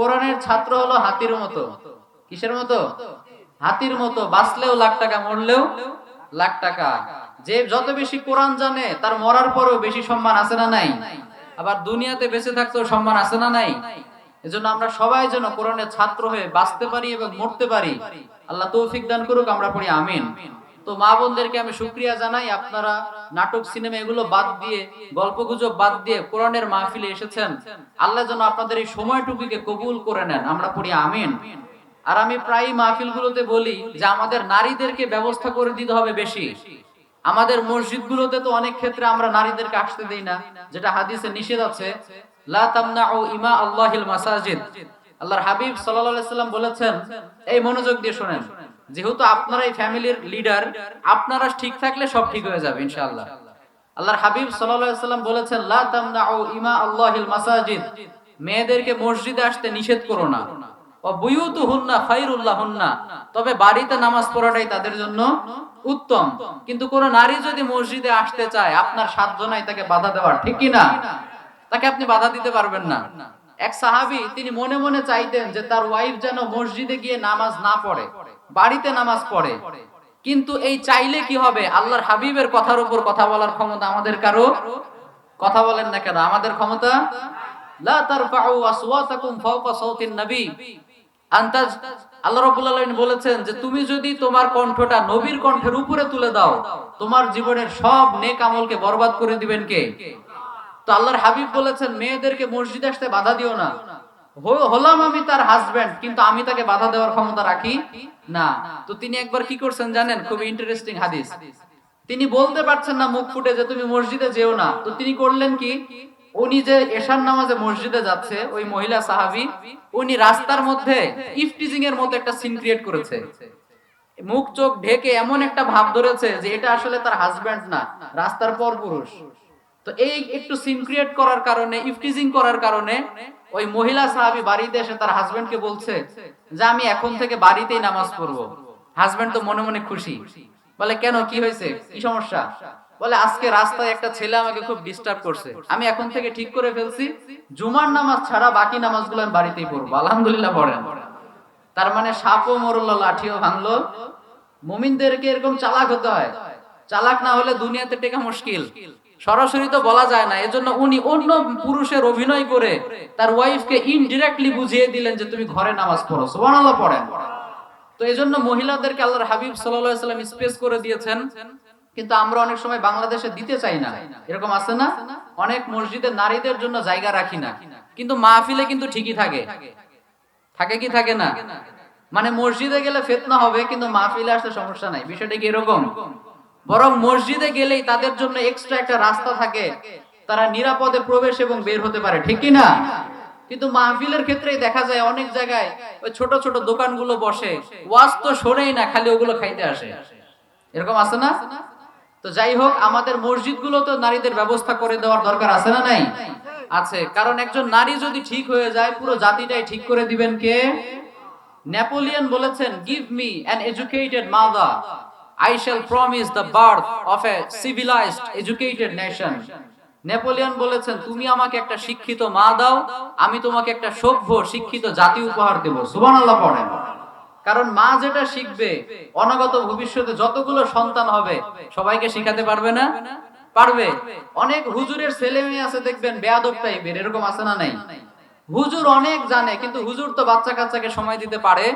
কোরআনের ছাত্র হলো হাতির মতো। কিসের মতো? হাতির মতো। বাঁচলেও লাখ টাকা, মরলেও লাখ টাকা। যে যত বেশি কোরআন জানে তার মরার পরেও বেশি সম্মান আছে না নাই? আবার দুনিয়াতে বেঁচে থাকতেও সম্মান আছে না নাই? এজন্য আমরা সবাই যেন কোরআনের ছাত্র হয়ে বাঁচতে পারি এবং মরতে পারি। আল্লাহ তৌফিক দান করুক, আমরা পড়ি আমিন। তো মা বোনদেরকে আমি শুকরিয়া জানাই, আপনারা নাটক সিনেমা এগুলো বাদ দিয়ে, গল্পগুজব বাদ দিয়ে কোরআনের মাহফিলে এসেছেন। আল্লাহ যেন আপনাদের এই সময়টুকুকে কবুল করে নেন, আমরা পড়ি আমিন। আর আমি প্রায় মাহফিলগুলোতে বলি যে আমাদের নারীদেরকে ব্যবস্থা করে দিতে হবে বেশি। আমাদের মসজিদগুলোতে তো অনেক ক্ষেত্রে আমরা নারীদেরকে আসতে দেই না, যেটা হাদিসে নিষেধ আছে, লা তামনাউ ইমা আল্লাহিল মাসাজিদ। আল্লাহর হাবিব সাল্লাল্লাহু আলাইহি সাল্লাম বলেছেন, এই মনোযোগ দিয়ে শুনেন, যেহেতু আপনারা এই ফ্যামিলির লিডার, আপনারা ঠিক থাকলে সব ঠিক হয়ে যাবে ইনশাআল্লাহ। আল্লাহর হাবিব সাল্লাল্লাহু আলাইহি সাল্লাম বলেছেন, লা তামনাউ ইমা আল্লাহিল মাসাজিদ, মেয়েদেরকে মসজিদে আসতে নিষেধ করো না। ওয়া বুয়ুতুহুন্না খায়রুল লাহুন্না, তবে বাড়িতে নামাজ পড়াটাই তাদের জন্য উত্তম। কিন্তু কোন নারী যদি মসজিদে আসতে চায়, আপনার সাধ্য নাই তাকে বাধা দেওয়ার, ঠিক কি না? তাকে আপনি বাধা দিতে পারবেন না। এক সাহাবী, তিনি মনে মনে চাইতেন যে তার ওয়াইফ যেন মসজিদে গিয়ে নামাজ না পড়ে, বাড়িতে নামাজ পড়ে। কিন্তু এই চাইলে কি হবে? আল্লাহর হাবিবের কথার উপর কথা বলার ক্ষমতা আমাদের কারো? কথা বলেন না কেন, আমাদের ক্ষমতা? লা তারফাউ আসওয়াতাকুম ফাওকা সাওতিন নবী আনতাজ। আল্লাহ রাব্বুল আলামিন বলেছেন যে তুমি যদি তোমার কণ্ঠটা নবীর কণ্ঠের উপরে তুলে দাও, তোমার জীবনের সব নেক আমলকে বরবাদ করে দিবেন কে? তো আল্লাহর হাবিব বলেছেন, মেয়েদেরকে মসজিদে আসতে বাধা দিও না। হলাম আমি তার হাজবেন্ড, কিন্তু আমি তাকে বাধা দেওয়ার ক্ষমতা রাখি না। তো তিনি একবার কি করছেন জানেন? খুব ইন্টারেস্টিং হাদিস। তিনি বলতে পারছেন না মুখ ফুটে যে তুমি মসজিদে যেও না। তো তিনি করলেন কি, উনি যে এশার নামাজে মসজিদে যাচ্ছে, ওই মহিলা সাহাবী, উনি রাস্তার মধ্যে ইফটিজিং এর মতো একটা সিন ক্রিয়েট করেছে। মুখ চোখ ঢেকে এমন একটা ভাব ধরেছে যে এটা আসলে তার হাজবেন্ড না, রাস্তার পরপুরুষ। তো এই একটু সিন ক্রিয়েট করার কারণে, ইফটিজিং করার কারণে ওই মহিলা সাহাবী বাড়িতে এসে তার হাজবেন্ডকে বলছে যে আমি এখন থেকে বাড়িতেই নামাজ পড়বো। হাজবেন্ড তো মনে মনে খুশি, বলে কেন, কি হয়েছে, কি সমস্যা? বলে আজকে রাস্তায় একটা ছেলে আমাকে খুব ডিস্টার্ব করছে, আমি এখন থেকে ঠিক করে ফেলছি জুমার নামাজ ছাড়া বাকি নামাজগুলো আমি বাড়িতেই পড়বো। আলহামদুলিল্লাহ পড়েন। তার মানে সাপও মরলো, লাঠিও ভাঙলো। মুমিনদেরকে এরকম চালাক হতে হয়, চালাক না হলে দুনিয়াতে টেকা মুশকিল। সরাসরি তো বলা যায় না, এজন্য উনি অন্য পুরুষের অভিনয় করে তার ওয়াইফকে ইনডিরেক্টলি বুঝিয়ে দিলেন যে তুমি ঘরে নামাজ পড়ো। সুবহানাল্লাহ পড়েন। তো এজন্য মহিলাদেরকে আল্লাহর হাবিব সাল্লাল্লাহু আলাইহি সাল্লাম স্পেস করে দিয়েছেন, কিন্তু আমরা অনেক সময় বাংলাদেশে দিতে চাই না। এরকম আছে না? অনেক মসজিদে নারীদের জন্য জায়গা রাখি না, কিন্তু মাহফিলে কিন্তু ঠিকই থাকে। থাকে কি থাকে না? মানে মসজিদে গেলে ফিতনা হবে, কিন্তু মাহফিলে আসতে সমস্যা নাই। বিষয়টা কি এরকম? বরং মসজিদে গেলেই তাদের জন্য এক্সট্রা একটা রাস্তা থাকে, তারা নিরাপদে প্রবেশ এবং বের হতে পারে, ঠিক কি না? কিন্তু মাহফিলের ক্ষেত্রেই দেখা যায় অনেক জায়গায় ওই ছোট ছোট দোকানগুলো বসে, ওয়াজ তো শোনেই না, খালি ওগুলো খাইতে আসে। এরকম আছে না? তো যাই হোক, আমাদের মসজিদগুলো তো নারীদের ব্যবস্থা করে দেওয়ার দরকার আছে না নাই? আছে। কারণ একজন নারী যদি ঠিক হয়ে যায়, পুরো জাতিটাই ঠিক করে দিবেন কে? নেপোলিয়ন বলেছেন, give me an educated mother, I shall promise the birth of a civilized educated nation. Napoleon বলেছেন, তুমি আমাকে একটা শিক্ষিত মা দাও, আমি তোমাকে একটা সভ্য শিক্ষিত জাতি উপহার দেব। সুবহানাল্লাহ পড়েন। কারণ মা যেটা শিখবে, অনাগত ভবিষ্যতে যতগুলো সন্তান হবে সবাইকে শিখাতে পারবে না? পারবে। অনেক হুজুরের ছেলে মেয়ে আছে দেখবেন বেয়াদব টাইপের, এরকম আছে না নাই? হুজুর অনেক জানে, কিন্তু হুজুর তো বাচ্চা কাচ্চাকে সময় দিতে পারে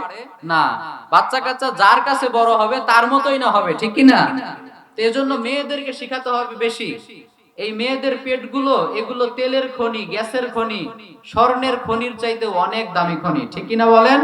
না। বাচ্চা কাচ্চা যার কাছে বড় হবে তার মতোই না হবে, ঠিক কি না? তো এজন্য মেয়েদেরকে শিখাতে হবে বেশি। এই মেয়েদের পেটগুলো, এগুলো তেলের খনি, গ্যাসের খনি, স্বর্ণের খনির চাইতে অনেক দামি খনি, ঠিক কি না বলেন?